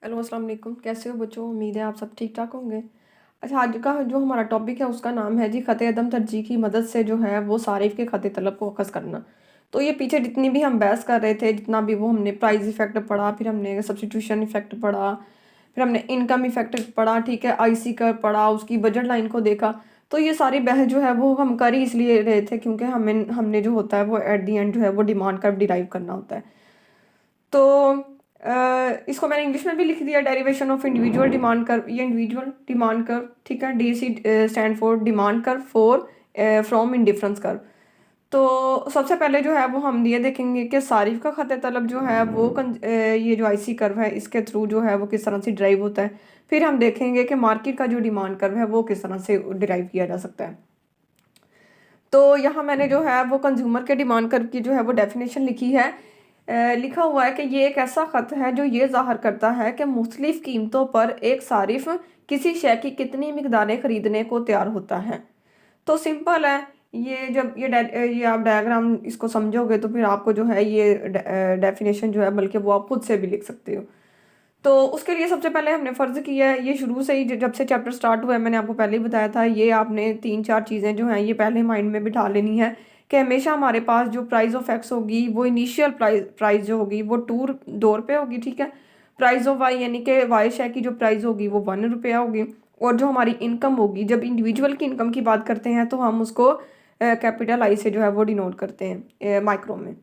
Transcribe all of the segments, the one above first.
Hello अस्सलाम वालेकुम। कैसे हो बच्चों? उम्मीद है आप सब ठीक ठाक होंगे। अच्छा, आज का जो हमारा टॉपिक है उसका नाम है जी ख़त अदम तरजीह की मदद से जो है वो सारिफ के ख़त तलब को अखज़ करना। तो ये पीछे जितनी भी हम बहस कर रहे थे, जितना भी वो हमने प्राइस इफ़ेक्ट पढ़ा, फिर हमने सब्स्टिट्यूशन इफ़ेक्ट पढ़ा, फिर हमने इनकम इफ़ेक्ट पढ़ा, ठीक है, आईसी कर्व पढ़ा, उसकी बजट लाइन को देखा। तो ये सारी बहस जो है वो हम कर ही इसलिए रहे थे क्योंकि हमने जो होता है वो एट दी एंड जो है वो डिमांड कर्व डिराइव करना होता है। तो इसको मैंने इंग्लिश में भी लिख दिया, derivation of individual demand curve. ये इंडिविजुअल डिमांड कर्व, ठीक है, DC stand for demand curve for from indifference curve. तो सबसे पहले जो है वो हम ये देखेंगे कि सारिफ का खत तलब जो है वो ये जो आईसी कर्व है इसके थ्रू जो है वो किस तरह से ड्राइव होता है। फिर हम देखेंगे कि मार्केट का जो डिमांड कर्व है वो किस तरह से डिराइव किया जा सकता है। तो यहाँ मैंने जो है वो कंज्यूमर के डिमांड कर्व की जो है वो डेफिनेशन लिखी है। लिखा हुआ है कि ये एक ऐसा ख़त है जो ये ज़ाहिर करता है कि मुख्तलिफ़ कीमतों पर एक सारिफ किसी शय की कितनी मिकदारें ख़रीदने को तैयार होता है। तो सिंपल है। ये जब ये आप डायग्राम इसको समझोगे तो फिर आपको जो है ये डेफिनेशन जो है बल्कि वो आप खुद से भी लिख सकते हो। तो उसके लिए सबसे पहले हमने फ़र्ज़ किया है, ये शुरू से ही जब से चैप्टर स्टार्ट हुआ है मैंने आपको पहले ही बताया था, ये आपने 3-4 चीज़ें जो हैं ये पहले माइंड में बिठा लेनी है कि हमेशा हमारे पास जो प्राइस ऑफ एक्स होगी वो इनिशियल प्राइस जो होगी वो 2 रुपये होगी, ठीक है। प्राइस ऑफ वाई यानी कि वाई शेयर की जो प्राइस होगी वो 1 रुपया होगी। और जो हमारी इनकम होगी, जब इंडिविजुअल की इनकम की बात करते हैं तो हम उसको कैपिटल आई से जो है वो डिनोट करते हैं माइक्रो में।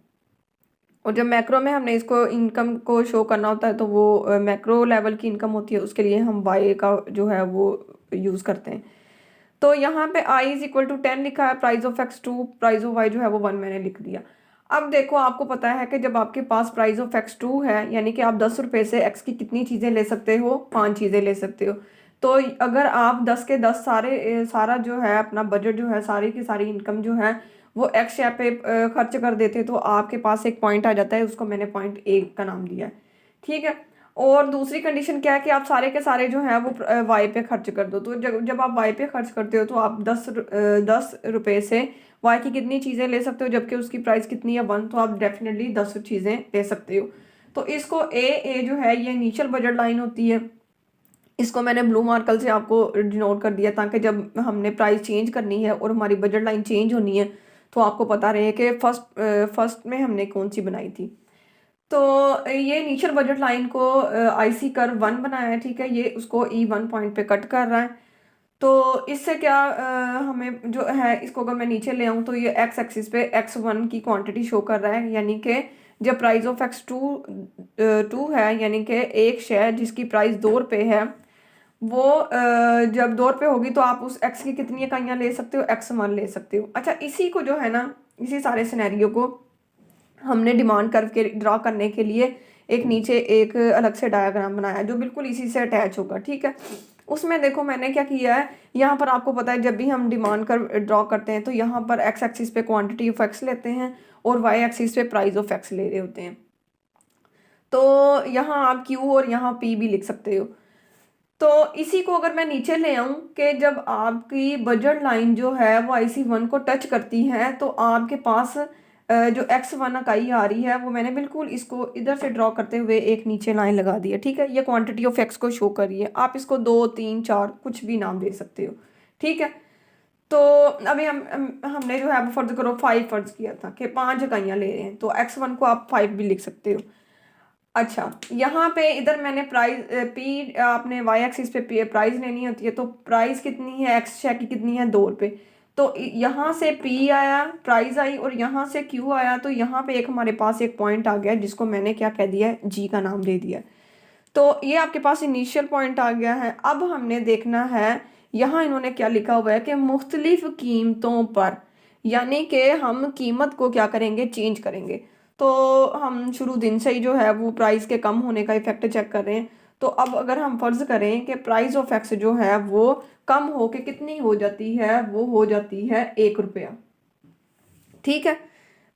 और जब मैक्रो में हमने इसको इनकम को शो करना होता है तो वो मैक्रो लेवल की इनकम होती है, उसके लिए हम वाई का जो है वो यूज़ करते हैं। तो यहाँ पे आई इज इक्वल टू 10 लिखा है, price of x 2, price of y जो है वो 1 मैंने लिख दिया। अब देखो, आपको पता है कि जब आपके पास प्राइस ऑफ एक्स 2 है यानी कि आप 10 रुपये से एक्स की कितनी चीज़ें ले सकते हो, 5 चीज़ें ले सकते हो। तो अगर आप 10 के 10 सारा जो है अपना बजट जो है, सारी की सारी इनकम जो है वो एक्स शेयर पे खर्च कर देते तो आपके पास एक पॉइंट आ जाता है, उसको मैंने पॉइंट ए का नाम दिया है, ठीक है। और दूसरी कंडीशन क्या है कि आप सारे के सारे जो है वो वाई पे खर्च कर दो। तो जब जब आप वाई पे खर्च करते हो तो आप 10 रुपये से वाई की कितनी चीज़ें ले सकते हो, जबकि उसकी प्राइस कितनी है 1, तो आप डेफिनेटली 10 चीज़ें ले सकते हो। तो इसको ए जो है ये इनिशियल बजट लाइन होती है। इसको मैंने ब्लू मार्कर से आपको डिनोट कर दिया ताकि जब हमने प्राइस चेंज करनी है और हमारी बजट लाइन चेंज होनी है तो आपको पता रहे कि फर्स्ट में हमने कौन सी बनाई थी। तो ये इनिशियल बजट लाइन को आईसी कर्व 1 बनाया है, ठीक है, ये उसको E1 पॉइंट पे कट कर रहा है। तो इससे क्या हमें जो है इसको अगर मैं नीचे ले आऊँ तो ये एक्स एक्सिस पे X1 की क्वांटिटी शो कर रहा है, यानी कि जब प्राइस ऑफ X2 है यानी कि एक शेयर जिसकी प्राइस 2 रुपये है वो जब 2 रुपये होगी तो आप उस एक्स की कितनी इकाइयाँ ले सकते हो, X1 ले सकते हो। अच्छा, इसी को जो है ना, इसी सारे सिनेरियो को हमने डिमांड कर्व के ड्रा करने के लिए एक नीचे एक अलग से डायग्राम बनाया है जो बिल्कुल इसी से अटैच होगा, ठीक है। उसमें देखो मैंने क्या किया है, यहाँ पर आपको पता है जब भी हम डिमांड कर्व ड्रॉ करते हैं तो यहाँ पर एक्स एक्सिस पे क्वांटिटी ऑफ एक्स लेते हैं और वाई एक्सिस पे प्राइस ऑफ एक्स ले रहे होते हैं। तो यहाँ आप क्यू और यहाँ पी भी लिख सकते हो। तो इसी को अगर मैं नीचे ले आऊँ कि जब आपकी बजट लाइन जो है वो IC1 को टच करती है तो आपके पास जो X1 इकाई आ रही है वो मैंने बिल्कुल इसको इधर से ड्रॉ करते हुए एक नीचे लाइन लगा दी है, ठीक है। ये क्वांटिटी ऑफ एक्स को शो कर रही है, आप इसको 2, 3, 4 कुछ भी नाम दे सकते हो, ठीक है। तो अभी हमने जो है फर्ज करो 5 फर्ज किया था कि 5 इकाइयाँ ले रहे हैं तो X1 को आप 5 भी लिख सकते हो। अच्छा, यहाँ पे इधर मैंने प्राइस पी आपने वाई एक्सिस पे प्राइस लेनी होती है तो प्राइस कितनी है, एक्स शेयर की कितनी है, 2 रुपये। तो यहाँ से पी आया, प्राइस आई, और यहाँ से क्यू आया, तो यहाँ पे एक हमारे पास एक पॉइंट आ गया जिसको मैंने क्या कह दिया है, जी का नाम दे दिया। तो ये आपके पास इनिशियल पॉइंट आ गया है। अब हमने देखना है यहाँ इन्होंने क्या लिखा हुआ है कि मुख्तलिफ कीमतों पर, यानी कि हम कीमत को क्या करेंगे, चेंज करेंगे। तो हम शुरू दिन से ही जो है वो प्राइस के कम होने का इफेक्ट चेक कर रहे हैं। तो अब अगर हम फर्ज करें कि प्राइस ऑफ एक्स जो है वो कम हो के कितनी हो जाती है, वो हो जाती है 1 रुपया, ठीक है।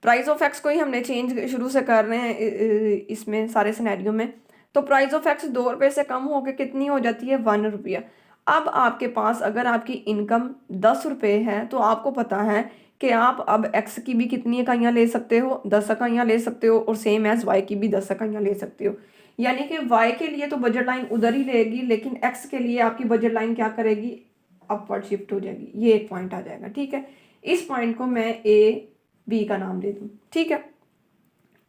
प्राइस ऑफ एक्स को ही हमने चेंज शुरू से कर रहे हैं इसमें सारे सिनेरियो में। तो प्राइस ऑफ एक्स 2 रुपये से कम होकर कितनी हो जाती है, 1 रुपया। अब आपके पास अगर आपकी इनकम 10 रुपये है तो आपको पता है कि आप अब एक्स की भी कितनी इकाइयाँ ले सकते हो, 10 इकाइयाँ ले सकते हो, और सेम एज वाई की भी 10 इकाइयाँ ले सकते हो। यानी कि वाई के लिए तो बजट लाइन उधर ही रहेगी, लेकिन एक्स के लिए आपकी बजट लाइन क्या करेगी, अपवर्ड शिफ्ट हो जाएगी। ये एक पॉइंट आ जाएगा, ठीक है। इस पॉइंट को मैं ए बी का नाम दे दूँ, ठीक है।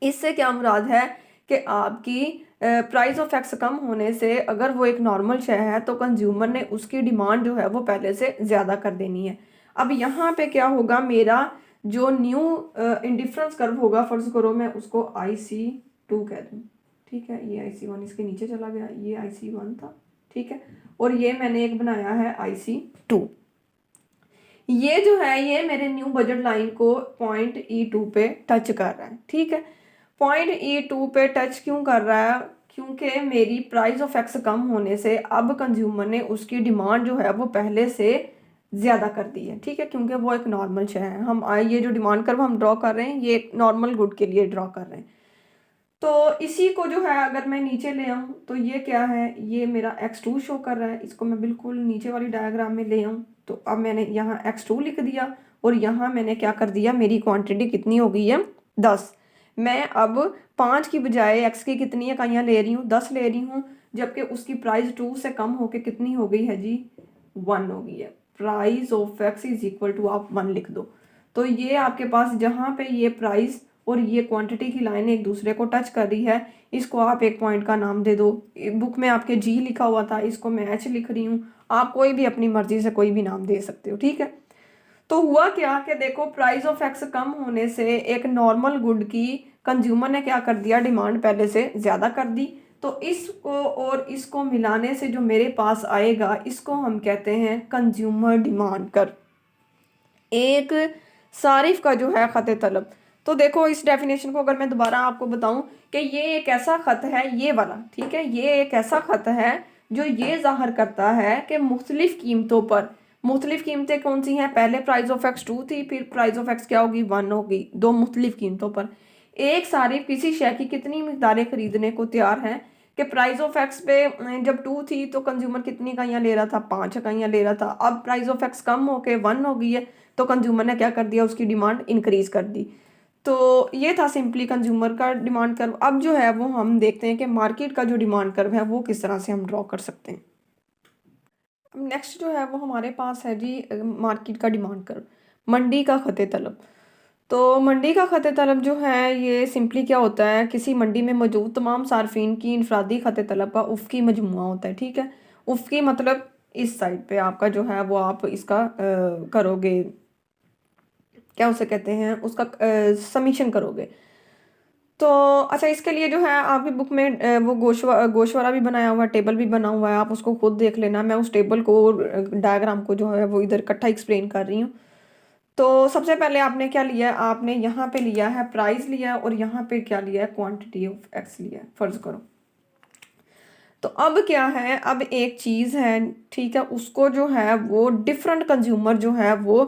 इससे क्या मुराद है कि आपकी प्राइस ऑफ एक्स कम होने से अगर वो एक नॉर्मल शेयर है तो कंज्यूमर ने उसकी डिमांड जो है वो पहले से ज़्यादा कर देनी है। अब यहाँ पे क्या होगा, मेरा जो न्यू इंडिफरेंस कर्व होगा, फर्ज करो मैं उसको IC2 कह दूँ, ठीक है। ये IC1 इसके नीचे चला गया, ये IC1 था, ठीक है। और ये मैंने एक बनाया है IC2। ये जो है ये मेरे न्यू बजट लाइन को पॉइंट E2 पे टच कर रहा है, ठीक है। पॉइंट E2 पे टच क्यों कर रहा है, क्योंकि मेरी प्राइस ऑफ एक्स कम होने से अब कंज्यूमर ने उसकी डिमांड जो है वो पहले से ज़्यादा कर दी है, ठीक है। क्योंकि वो एक नॉर्मल शेयर है, हम ये जो डिमांड कर्व हम ड्रॉ कर रहे हैं ये एक नॉर्मल गुड के लिए ड्रॉ कर रहे हैं। तो इसी को जो है अगर मैं नीचे ले आऊँ तो ये क्या है, ये मेरा X2 शो कर रहा है। इसको मैं बिल्कुल नीचे वाली डायग्राम में ले आऊँ तो अब मैंने यहाँ X2 लिख दिया और यहाँ मैंने क्या कर दिया, मेरी क्वांटिटी कितनी हो गई है 10। मैं अब 5 की बजाय एक्स की कितनी इकाइयाँ ले रही हूँ, 10 ले रही हूँ, जबकि उसकी प्राइस 2 से कम होके कितनी हो गई है जी, 1 हो गई है। Price of x is equal to आप 1 लिख दो। तो ये आपके पास जहाँ पे ये प्राइस और ये क्वांटिटी की लाइन एक दूसरे को टच कर रही है, इसको आप एक पॉइंट का नाम दे दो। बुक में आपके जी लिखा हुआ था, इसको मैं H लिख रही हूँ। आप कोई भी अपनी मर्जी से कोई भी नाम दे सकते हो, ठीक है। तो हुआ क्या कि देखो प्राइस ऑफ एक्स कम होने से एक नॉर्मल गुड की कंज्यूमर ने क्या कर दिया, डिमांड पहले से ज़्यादा कर दी। तो इसको और इसको मिलाने से जो मेरे पास आएगा इसको हम कहते हैं कंज्यूमर डिमांड कर, एक सारिफ का जो है खत तलब। तो देखो इस डेफिनेशन को अगर मैं दोबारा आपको बताऊं कि ये एक ऐसा खत है, ये वाला, ठीक है, ये एक ऐसा खत है जो ये जाहिर करता है कि मुख्तलिफ कीमतों पर, मुख्तलिफ कीमतें कौन सी हैं, पहले प्राइस ऑफ एक्स 2 थी, फिर प्राइस ऑफ एक्स क्या होगी, 1 होगी, दो मुख्तलिफ कीमतों पर एक सारिफ किसी शय की कितनी मिकदारें खरीदने को तैयार है। कि प्राइस ऑफ एक्स पे जब 2 थी तो कंज्यूमर कितनी इकाइयाँ ले रहा था, 5 इकाइयाँ ले रहा था। अब प्राइस ऑफ एक्स कम होके 1 हो गई है तो कंज्यूमर ने क्या कर दिया, उसकी डिमांड इंक्रीज कर दी। तो ये था सिंपली कंज्यूमर का डिमांड कर्व। अब जो है वो हम देखते हैं कि मार्केट का जो डिमांड कर्व है वो किस तरह से हम ड्रॉ कर सकते हैं। अब नेक्स्ट जो है वो हमारे पास है जी मार्केट का डिमांड कर्व, मंडी का खते तलब। तो मंडी का खत तलब जो है ये सिंपली क्या होता है, किसी मंडी में मौजूद तमाम सार्फिन की इनफरादी खत तलब का उफ़की मजमुआ होता है, ठीक है। उफ़की मतलब इस साइड पे आपका जो है वो आप इसका करोगे, क्या उसे कहते हैं, उसका समीशन करोगे। तो अच्छा, इसके लिए जो है आपकी बुक में वो गोशवारा भी बनाया हुआ है, टेबल भी बना हुआ है, आप उसको खुद देख लेना। मैं उस टेबल को डायग्राम को जो है वो इधर इकट्ठा एक्सप्लेन कर रही हूँ। तो सबसे पहले आपने क्या लिया है, आपने यहाँ पे लिया है प्राइस लिया है और यहाँ पे क्या लिया है, क्वांटिटी ऑफ एक्स लिया है, फर्ज करो। तो अब क्या है, अब एक चीज़ है, ठीक है, उसको जो है वो डिफरेंट कंज्यूमर जो है वो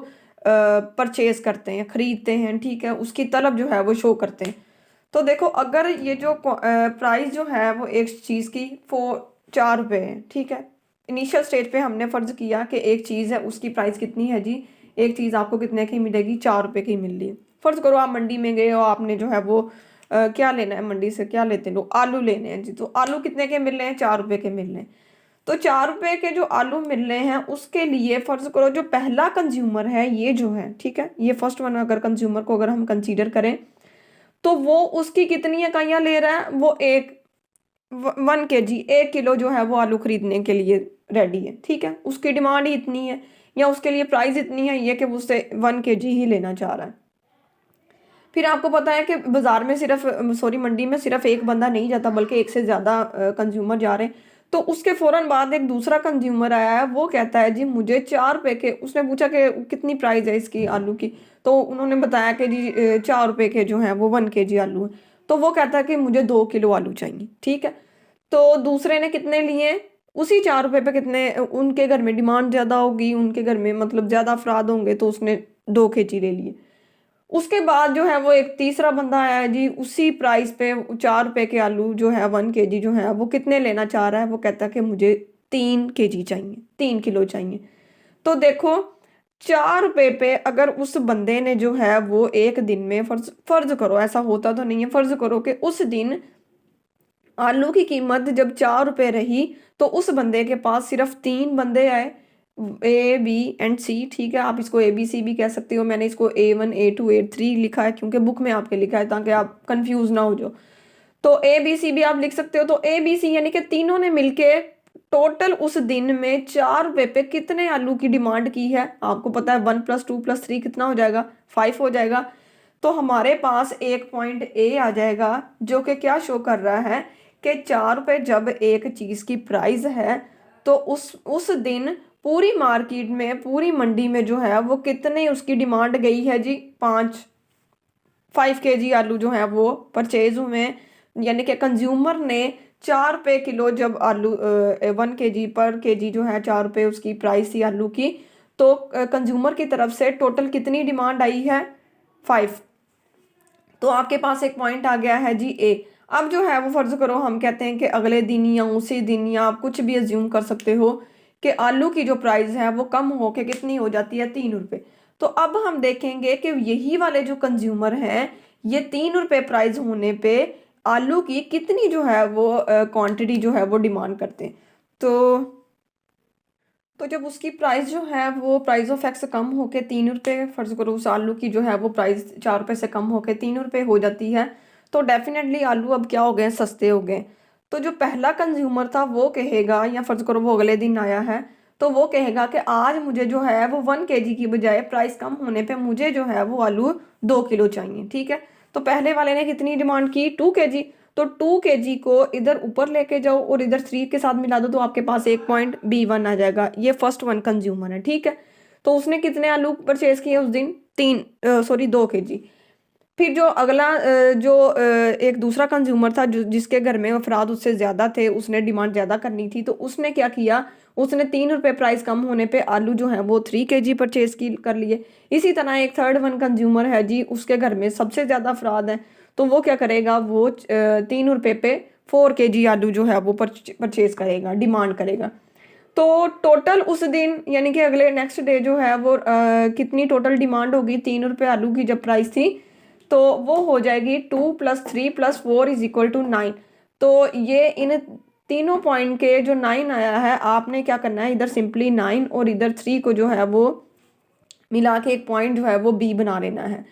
परचेज करते हैं, खरीदते हैं, ठीक है, उसकी तलब जो है वो शो करते हैं। तो देखो अगर ये जो प्राइस जो है वो एक चीज़ की 4 रुपये है, ठीक है। इनिशियल स्टेज पे हमने फ़र्ज़ किया कि एक चीज़ है उसकी प्राइस कितनी है जी, एक चीज़ आपको कितने की मिलेगी, 4 रुपये की मिल रही है। फ़र्ज़ करो आप मंडी में गए और आपने जो है वो क्या लेना है, मंडी से क्या लेते हैं लोग, आलू लेने हैं जी। तो आलू कितने के मिल रहे हैं, 4 रुपये के मिल रहे हैं। तो 4 रुपये के जो आलू मिल रहे हैं उसके लिए फ़र्ज़ करो जो पहला कंज्यूमर है ये जो है, ठीक है, ये फर्स्ट वन अगर कंज्यूमर को अगर हम कंसीडर करें तो वो उसकी कितनी इकाइयाँ ले रहा है, वो 1 kg 1 किलो जो है वो आलू खरीदने के लिए रेडी है, ठीक है। उसकी डिमांड ही इतनी है या उसके लिए प्राइस इतनी है ये कि वो उससे 1 kg ही लेना चाह रहा है। फिर आपको पता है कि बाजार में सिर्फ सॉरी मंडी में सिर्फ एक बंदा नहीं जाता बल्कि एक से ज़्यादा कंज्यूमर जा रहे हैं। तो उसके फ़ौरन बाद एक दूसरा कंज्यूमर आया है, वो कहता है जी मुझे 4 रुपये के, उसने पूछा कि कितनी प्राइस है इसकी आलू की, तो उन्होंने बताया कि जी 4 रुपये के जो हैं वो 1 kg आलू है। तो वो कहता है कि मुझे 2 किलो आलू चाहिए, ठीक है। तो दूसरे ने कितने लिए, उसी 4 रुपये पे कितने, उनके घर में डिमांड ज़्यादा होगी, उनके घर में मतलब ज़्यादा अफराद होंगे तो उसने 2 kg ले लिए। उसके बाद जो है वो एक तीसरा बंदा आया है जी, उसी प्राइस पे 4 रुपये के आलू जो है 1 kg जो है वो कितने लेना चाह रहा है, वो कहता है कि मुझे 3 kg चाहिए, 3 किलो चाहिए। तो देखो 4 रुपये पे अगर उस बंदे ने जो है वो एक दिन में फर्ज करो, ऐसा होता तो नहीं है, फर्ज करो कि उस दिन आलू की कीमत जब 4 रुपए रही तो उस बंदे के पास सिर्फ 3 बंदे आए, A B and C, ठीक है, आप इसको ABC भी कह सकते हो। मैंने इसको A1 A2 A3 लिखा है क्योंकि बुक में आपके लिखा है ताकि आप कंफ्यूज ना हो जाओ। तो ABC भी आप लिख सकते हो। तो ABC यानी कि तीनों ने मिलके टोटल उस दिन में 4 रुपए पे कितने आलू की डिमांड की है। आपको पता है 1 + 2 + 3 कितना हो जाएगा, 5 हो जाएगा। तो हमारे पास एक पॉइंट A आ जाएगा जो कि क्या शो कर रहा है कि 4 रुपए जब एक चीज़ की प्राइस है तो उस दिन पूरी मार्केट में, पूरी मंडी में जो है वो कितने उसकी डिमांड गई है जी, 5 kg आलू जो है वो परचेज हुए हैं। यानी कि कंज्यूमर ने 4 रुपए किलो जब आलू 1 kg पर केजी जो है 4 रुपए उसकी प्राइस थी आलू की, तो कंज्यूमर की तरफ से टोटल कितनी डिमांड आई है, 5। तो आपके पास एक पॉइंट आ गया है जी A। अब जो है वो फर्ज करो हम कहते हैं कि अगले दिन या उसी दिन या आप कुछ भी अज्यूम कर सकते हो कि आलू की जो प्राइस है वो कम हो के कितनी हो जाती है, 3 रुपए। तो अब हम देखेंगे कि यही वाले जो कंज्यूमर हैं ये 3 रुपए प्राइस होने पे आलू की कितनी जो है वो क्वांटिटी जो है वो डिमांड करते हैं। तो जब उसकी प्राइस जो है वो प्राइस ऑफ एक्स कम होके 3 रुपए, फर्ज करो उस आलू की जो है वो प्राइस 4 रुपए से कम होके 3 रुपए हो जाती है, तो डेफिनेटली आलू अब क्या हो गए, सस्ते हो गए। तो जो पहला कंज्यूमर था वो कहेगा, या फर्ज करो वो अगले दिन आया है, तो वो कहेगा कि आज मुझे जो है वो 1 kg की बजाय प्राइस कम होने पे मुझे जो है वो आलू 2 किलो चाहिए, ठीक है। तो पहले वाले ने कितनी डिमांड की, 2 kg। तो 2 kg को इधर ऊपर लेके जाओ और इधर 3 के साथ मिला दो तो आपके पास एक पॉइंट B1 आ जाएगा। ये फर्स्ट वन कंज्यूमर है, ठीक है। तो उसने कितने आलू परचेज किए उस दिन, 2 kg। फिर जो अगला एक दूसरा कंज्यूमर था जिसके घर में अफराद उससे ज़्यादा थे, उसने डिमांड ज़्यादा करनी थी, तो उसने क्या किया, उसने 3 रुपए प्राइस कम होने पे आलू जो है वो 3 kg परचेज की कर लिए। इसी तरह एक थर्ड वन कंज्यूमर है जी, उसके घर में सबसे ज़्यादा अफराद हैं, तो वो क्या करेगा, वो 3 रुपए पे 4 kg आलू जो है वो परचेज करेगा, डिमांड करेगा। तो टोटल उस दिन यानी कि अगले नेक्स्ट डे जो है वो कितनी टोटल डिमांड होगी, 3 रुपए आलू की जब प्राइस थी, तो वो हो जाएगी 2 + 3 + 4 = 9। तो ये इन तीनों पॉइंट के जो 9 आया है, आपने क्या करना है, इधर सिंपली 9 और इधर 3 को जो है वो मिला के एक पॉइंट जो है वो B बना लेना है।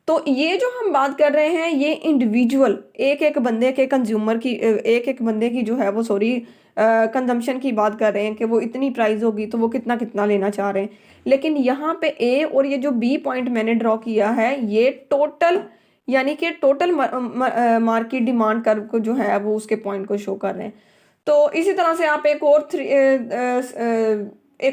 तो ये जो हम बात कर रहे हैं ये इंडिविजुअल एक एक बंदे के कंज्यूमर की, एक एक बंदे की जो है वो सॉरी कंजम्पशन की बात कर रहे हैं कि वो इतनी प्राइस होगी तो वो कितना कितना लेना चाह रहे हैं। लेकिन यहाँ पे A और ये जो B पॉइंट मैंने ड्रॉ किया है ये टोटल, यानी कि टोटल मार्केट डिमांड कर्व को जो है वो उसके पॉइंट को शो कर रहे हैं। तो इसी तरह से आप एक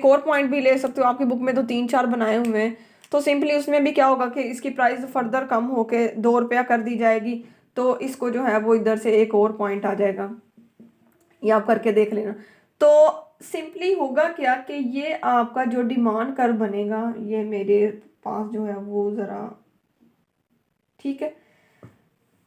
और पॉइंट भी ले सकते हो। आपकी बुक में तो 3 4 बनाए हुए हैं, तो सिंपली उसमें भी क्या होगा कि इसकी प्राइस फर्दर कम होके 2 रुपया कर दी जाएगी, तो इसको जो है वो इधर से एक और पॉइंट आ जाएगा, ये आप करके देख लेना। तो सिंपली होगा क्या कि ये आपका जो डिमांड कर्व बनेगा, ये मेरे पास जो है वो ज़रा, ठीक है,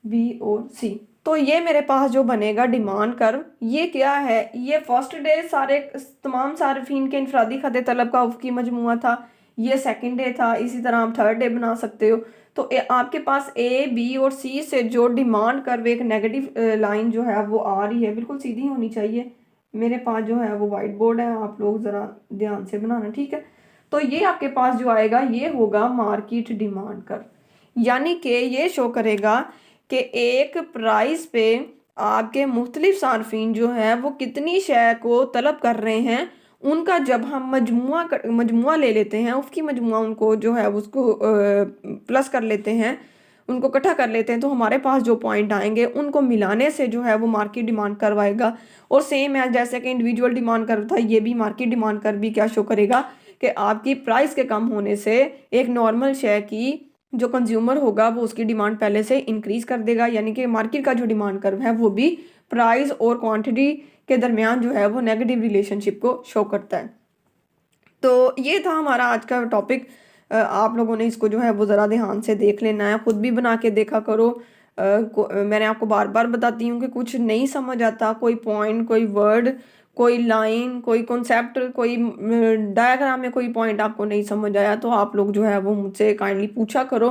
बी और सी। तो ये मेरे पास जो बनेगा डिमांड कर्व, ये क्या है, ये फर्स्ट डे सारे तमाम सार्फिन के इनफरादी खत तलब का उफ़की मजमुआ था, ये सेकंड डे था। इसी तरह आप थर्ड डे बना सकते हो। तो आपके पास A B और C से जो डिमांड कर्व एक नेगेटिव लाइन जो है वो आ रही है, बिल्कुल सीधी होनी चाहिए। मेरे पास जो है वो वाइट बोर्ड है, आप लोग ज़रा ध्यान से बनाना, ठीक है। तो ये आपके पास जो आएगा ये होगा मार्केट डिमांड कर्व, यानी कि ये शो करेगा कि एक प्राइस पे आपके मुख्तलिफ सार्फिन जो है वो कितनी शय को तलब कर रहे हैं, उनका जब हम मजमुआ ले लेते हैं, उसकी मजमुआ उनको जो है उसको प्लस कर लेते हैं, उनको इकट्ठा कर लेते हैं, तो हमारे पास जो पॉइंट आएंगे उनको मिलाने से जो है वो मार्केट डिमांड करवाएगा। और सेम है जैसे कि इंडिविजुअल डिमांड कर था, ये भी मार्केट डिमांड कर भी क्या शो करेगा कि आपकी प्राइस के कम होने से एक नॉर्मल शेयर की जो कंज्यूमर होगा वो उसकी डिमांड पहले से इंक्रीज कर देगा, यानी कि मार्केट का जो डिमांड कर्व है वो भी प्राइस और क्वांटिटी के दरमियान जो है वो नेगेटिव रिलेशनशिप को शो करता है। तो ये था हमारा आज का टॉपिक। आप लोगों ने इसको जो है वो ज़रा ध्यान से देख लेना है, ख़ुद भी बना के देखा करो। मैंने आपको बार बार बताती हूँ कि कुछ नहीं समझ आता, कोई पॉइंट, कोई वर्ड, कोई लाइन, कोई कॉन्सेप्ट, कोई डायग्राम में कोई पॉइंट आपको नहीं समझ आया तो आप लोग जो है वो मुझसे काइंडली पूछा करो।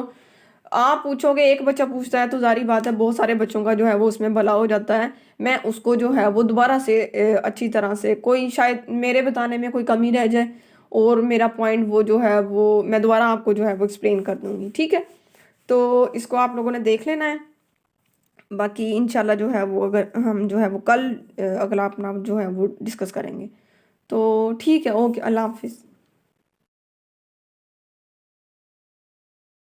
आप पूछोगे, एक बच्चा पूछता है तो जारी बात है बहुत सारे बच्चों का जो है वो उसमें भला हो जाता है। मैं उसको जो है वो दोबारा से अच्छी तरह से, कोई शायद मेरे बताने में कोई कमी रह जाए और मेरा पॉइंट वो जो है वो मैं दोबारा आपको जो है वो एक्सप्लेन कर दूंगी, ठीक है। तो इसको आप लोगों ने देख लेना है। बाकी इंशाल्लाह जो है वो अगर हम जो है वो कल अगला अपना जो है वो डिस्कस करेंगे। तो ठीक है, ओके, अल्लाह हाफिज़।